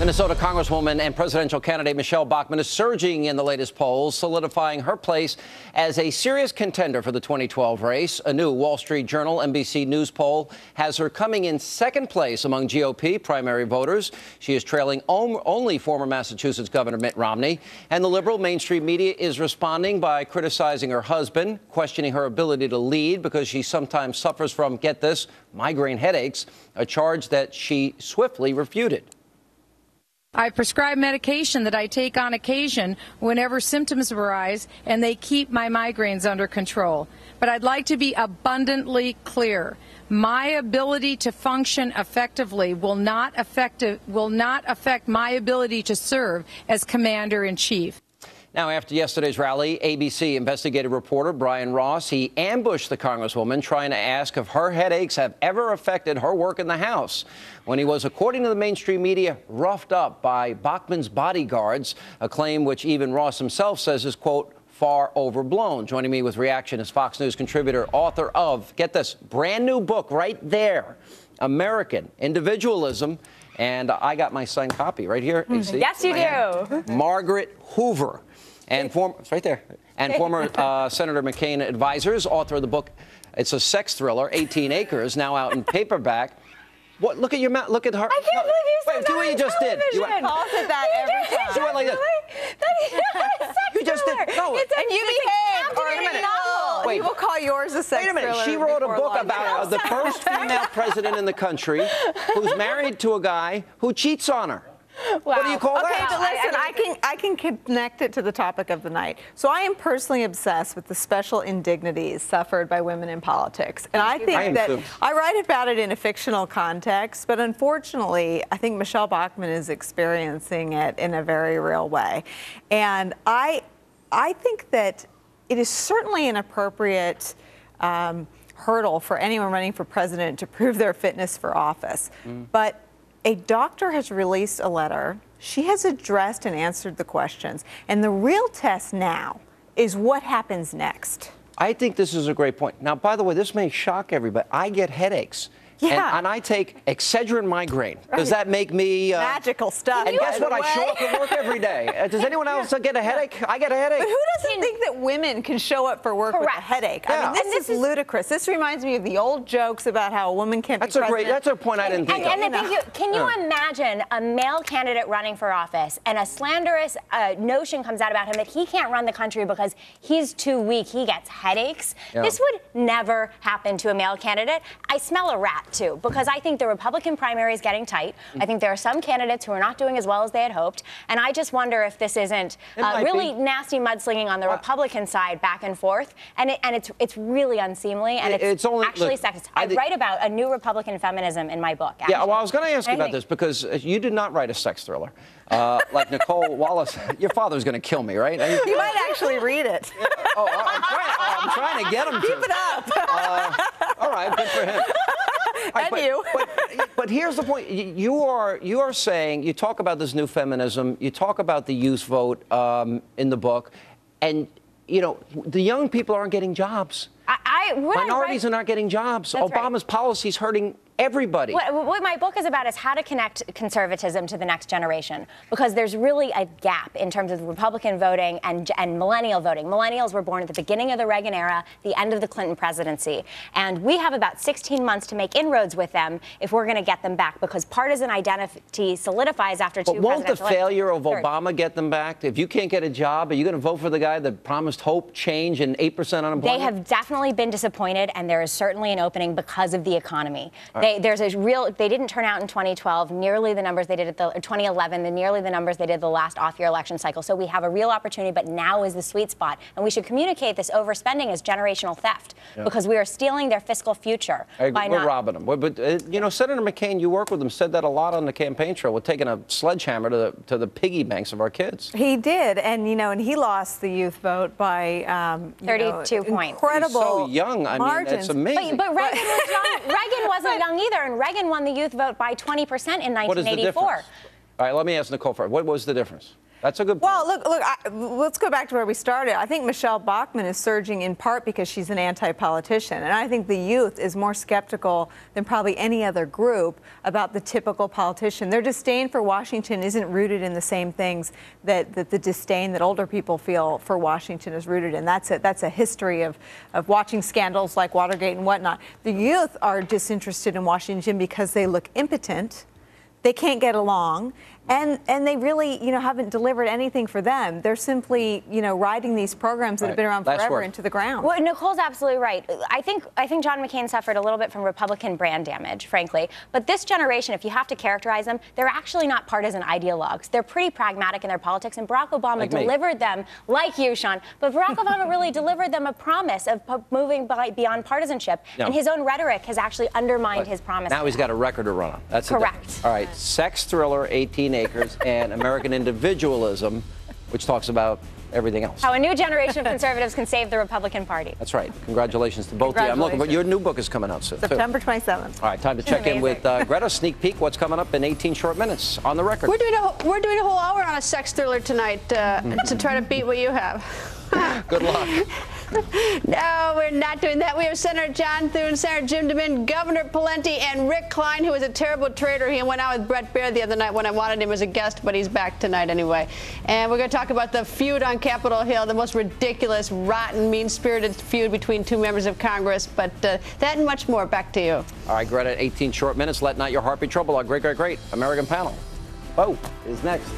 Minnesota Congresswoman and presidential candidate Michelle Bachmann is surging in the latest polls, solidifying her place as a serious contender for the 2012 race. A new Wall Street Journal NBC News poll has her coming in second place among GOP primary voters. She is trailing only former Massachusetts Governor Mitt Romney. And the liberal mainstream media is responding by criticizing her husband, questioning her ability to lead because she sometimes suffers from, get this, migraine headaches, a charge that she swiftly refuted. I prescribe medication that I take on occasion whenever symptoms arise, and they keep my migraines under control. But I'd like to be abundantly clear. My ability to function effectively will not affect my ability to serve as commander-in-chief. Now, after yesterday's rally, ABC investigative reporter Brian Ross, he ambushed the Congresswoman trying to ask if her headaches have ever affected her work in the House when he was, according to the mainstream media, roughed up by Bachmann's bodyguards, a claim which even Ross himself says is, quote, far overblown. Joining me with reaction is Fox News contributor, author of, get this, brand new book right there, American Individualism. And I got my signed copy right here. AC. Yes, you do. Margaret Hoover. And it's right there. And former Senator McCain advisors, author of the book. It's a sex thriller, 18 Acres, now out in paperback. What? Look at your mouth. Look at her. I can't believe you said that. Do what you just did. You calls it that every time. She went like this. You just did. No. And you behave. Wait a minute. Wait. People call yours a sex thriller. Wait a minute. She wrote a book about the first female president in the country who's married to a guy who cheats on her. Wow. What do you call that? Okay, but listen, I can connect it to the topic of the night. So I am personally obsessed with the special indignities suffered by women in politics. And I think that I write about it in a fictional context, but unfortunately, I think Michelle Bachmann is experiencing it in a very real way. And I think that it is certainly an appropriate hurdle for anyone running for president to prove their fitness for office. But a doctor has released a letter. She has addressed and answered the questions. And the real test now is what happens next. I think this is a great point. Now, by the way, this may shock everybody. I get headaches. Yeah. And I take Excedrin migraine. Right. Does that make me... magical stuff. And guess what? I show up at work every day. Does anyone else get a headache? I get a headache. But who doesn't think that women can show up for work with a headache? Yeah. I mean, this is ludicrous. This reminds me of the old jokes about how a woman can't be president. That's a point I didn't think of. And can you imagine a male candidate running for office and a slanderous notion comes out about him that he can't run the country because he's too weak, he gets headaches? Yeah. This would never happen to a male candidate. I smell a rat, too, because I think the Republican primary is getting tight. I think there are some candidates who are not doing as well as they had hoped. And I just wonder if this isn't really nasty mudslinging on the Republican side back and forth. And it's really unseemly. And it's only, actually sexist. I write about a new Republican feminism in my book. Actually. Yeah, well, I was going to ask you about this because you did not write a sex thriller. Like Nicole Wallace. Your father's going to kill me, right? You might actually read it. I'm trying to get him to. Keep it up. All right, good for him. But here's the point. You are saying, you talk about this new feminism, you talk about the youth vote in the book, and, you know, the young people aren't getting jobs. Minorities are not getting jobs. Obama's policies hurting everybody. What my book is about is how to connect conservatism to the next generation, because there's really a gap in terms of Republican voting and millennial voting. Millennials were born at the beginning of the Reagan era, the end of the Clinton presidency, and we have about 16 months to make inroads with them if we're going to get them back, because partisan identity solidifies after two presidential elections. But won't the failure of Obama get them back? If you can't get a job, are you going to vote for the guy that promised hope, change, and 8% unemployment? They have definitely been disappointed, and there is certainly an opening because of the economy. They didn't turn out in 2012 nearly the numbers they did at 2011, nearly the numbers they did the last off-year election cycle. So we have a real opportunity, but now is the sweet spot. And we should communicate this overspending as generational theft, because we are stealing their fiscal future. We're robbing them. But, you know, Senator McCain, you work with him, said that a lot on the campaign trail. We're taking a sledgehammer to the piggy banks of our kids. He did. And, you know, and he lost the youth vote by 32 points. Incredible. He's so young. I mean, that's amazing. But Reagan was young. Reagan wasn't young either, and Reagan won the youth vote by 20% in 1984. What is the difference? All right, let me ask Nicole first. What was the difference? That's a good point. Well, look, let's go back to where we started. I think Michelle Bachmann is surging in part because she's an anti-politician. And I think the youth is more skeptical than probably any other group about the typical politician. Their disdain for Washington isn't rooted in the same things that the disdain that older people feel for Washington is rooted in. That's a history of watching scandals like Watergate and whatnot. The youth are disinterested in Washington because they look impotent. They can't get along, and they really, haven't delivered anything for them. They're simply, riding these programs that have been around forever into the ground. Well, Nicole's absolutely right. I think John McCain suffered a little bit from Republican brand damage, frankly. But this generation, if you have to characterize them, they're actually not partisan ideologues. They're pretty pragmatic in their politics, and Barack Obama delivered them, like you, Sean. But Barack Obama really delivered them a promise of moving beyond partisanship, and his own rhetoric has actually undermined his promise. Now he's got a record to run on. That's correct. All right, sex thriller, 18 Acres, and American Individualism, which talks about everything else. How a new generation of conservatives can save the Republican Party. That's right. Congratulations to both of you. I'm looking for your new book is coming out soon. September 27th. All right, time to check in with Greta. Sneak peek what's coming up in 18 short minutes on the record. We're doing a whole hour on a sex thriller tonight to try to beat what you have. Good luck. No, we're not doing that. We have Senator John Thune, Senator Jim DeMint, Governor Pawlenty, and Rick Klein, who was a terrible traitor. He went out with Brett Baer the other night when I wanted him as a guest, but he's back tonight anyway. And we're going to talk about the feud on Capitol Hill, the most ridiculous, rotten, mean-spirited feud between two members of Congress. But that and much more. Back to you. All right, Greta, 18 short minutes. Let not your heart be troubled. Our great, great, great American panel. Bo is next.